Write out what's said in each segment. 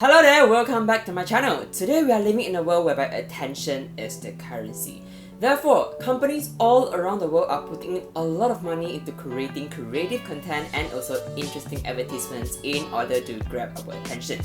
Hello there, welcome back to my channel. Today we are living in a world whereby attention is the currency. Therefore, companies all around the world are putting in a lot of money into creating creative content and also interesting advertisements in order to grab our attention.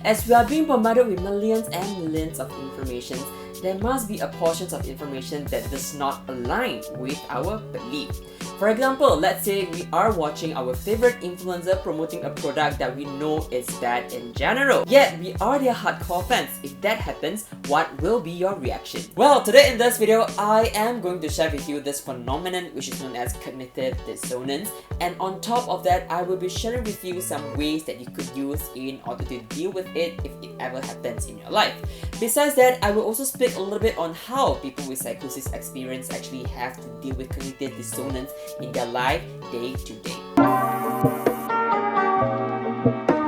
As we are being bombarded with millions and millions of information, there must be a portion of information that does not align with our belief. For example, let's say we are watching our favorite influencer promoting a product that we know is bad in general, yet we are their hardcore fans. If that happens, what will be your reaction? Well, today in this video, I am going to share with you this phenomenon which is known as cognitive dissonance, and on top of that, I will be sharing with you some ways that you could use in order to deal with it if it ever happens in your life. Besides that, I will also speak a little bit on how people with psychosis experience actually have to deal with cognitive dissonance in their life day to day.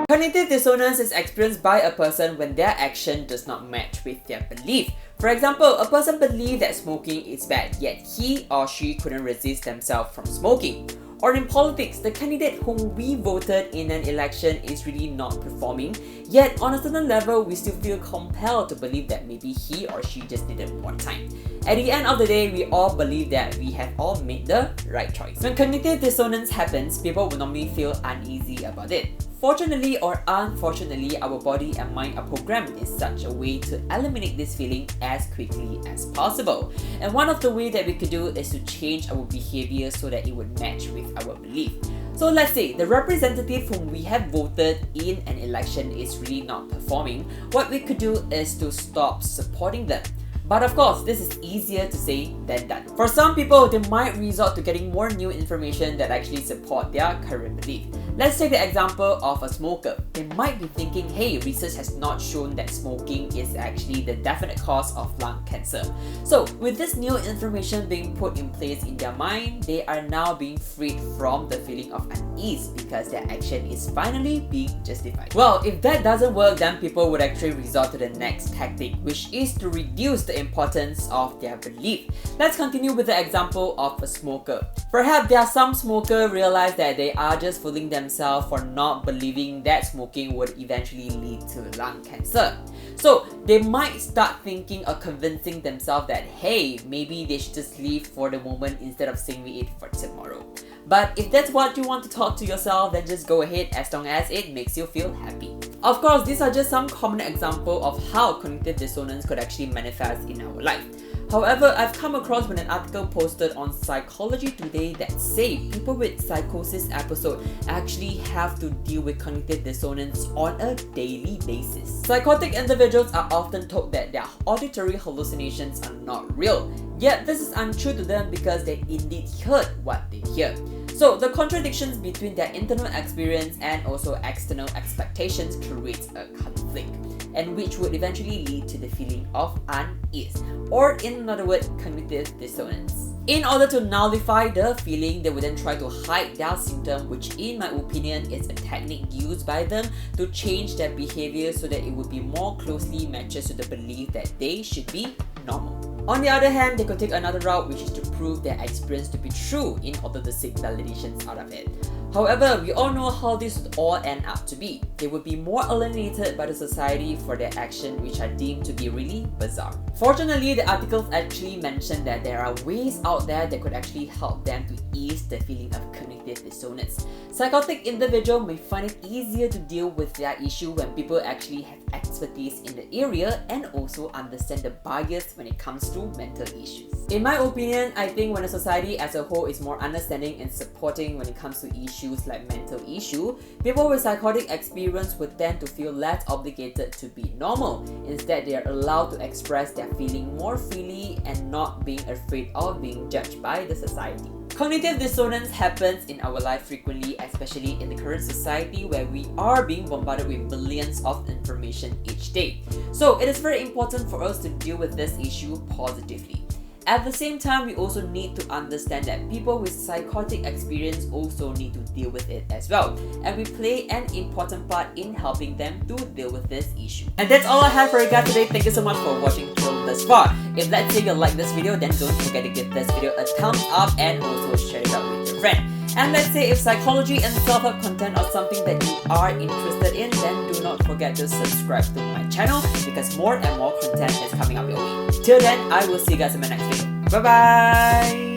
Cognitive dissonance is experienced by a person when their action does not match with their belief. For example, a person believes that smoking is bad, yet he or she couldn't resist themselves from smoking. Or in politics, the candidate whom we voted in an election is really not performing, yet on a certain level, we still feel compelled to believe that maybe he or she just needed more time. At the end of the day, we all believe that we have all made the right choice. When cognitive dissonance happens, people will normally feel uneasy about it. Fortunately or unfortunately, our body and mind are programmed in such a way to eliminate this feeling as quickly as possible. And one of the ways that we could do is to change our behavior so that it would match with our belief. So let's say the representative whom we have voted in an election is really not performing. What we could do is to stop supporting them. But of course, this is easier to say than done. For some people, they might resort to getting more new information that actually support their current belief. Let's take the example of a smoker. They might be thinking, hey, research has not shown that smoking is actually the definite cause of lung cancer. So with this new information being put in place in their mind, they are now being freed from the feeling of unease because their action is finally being justified. Well, if that doesn't work, then people would actually resort to the next tactic, which is to reduce the importance of their belief. Let's continue with the example of a smoker. Perhaps there are some smokers realize that they are just fooling themselves for not believing that smoking would eventually lead to lung cancer. So they might start thinking or convincing themselves that hey, maybe they should just live for the moment instead of saving it for tomorrow. But if that's what you want to talk to yourself, then just go ahead as long as it makes you feel happy. Of course, these are just some common examples of how cognitive dissonance could actually manifest in our life. However, I've come across with an article posted on Psychology Today that say people with psychosis episode actually have to deal with cognitive dissonance on a daily basis. Psychotic individuals are often told that their auditory hallucinations are not real, yet this is untrue to them because they indeed heard what they hear. So the contradictions between their internal experience and also external expectations creates a conflict, and which would eventually lead to the feeling of unease, or in other words, cognitive dissonance. In order to nullify the feeling, they would then try to hide their symptom, which in my opinion is a technique used by them to change their behavior so that it would be more closely matches to the belief that they should be normal. On the other hand, they could take another route, which is to prove their experience to be true in order to seek validations out of it. However, we all know how this would all end up to be. They would be more alienated by the society for their actions, which are deemed to be really bizarre. Fortunately, the articles actually mentioned that there are ways out there that could actually help them to ease the feeling of cognitive dissonance. Psychotic individuals may find it easier to deal with their issue when people actually have expertise in the area and also understand the bias when it comes to mental issues. In my opinion, I think when a society as a whole is more understanding and supporting when it comes to issues like mental issue, people with psychotic experience would tend to feel less obligated to be normal. Instead, they are allowed to express their feeling more freely and not being afraid of being judged by the society. Cognitive dissonance happens in our life frequently, especially in the current society where we are being bombarded with billions of information each day. So it is very important for us to deal with this issue positively. At the same time, we also need to understand that people with psychotic experience also need to deal with it as well, and we play an important part in helping them to deal with this issue. And that's all I have for you guys today. Thank you so much for watching till this far. If let's say you like this video, then don't forget to give this video a thumbs up and also share it out with your friend. And let's say if psychology and self-help content are something that you are interested in, then do not forget to subscribe to my channel because more and more content is coming up your way. Till then, I will see you guys in my next video. Bye bye!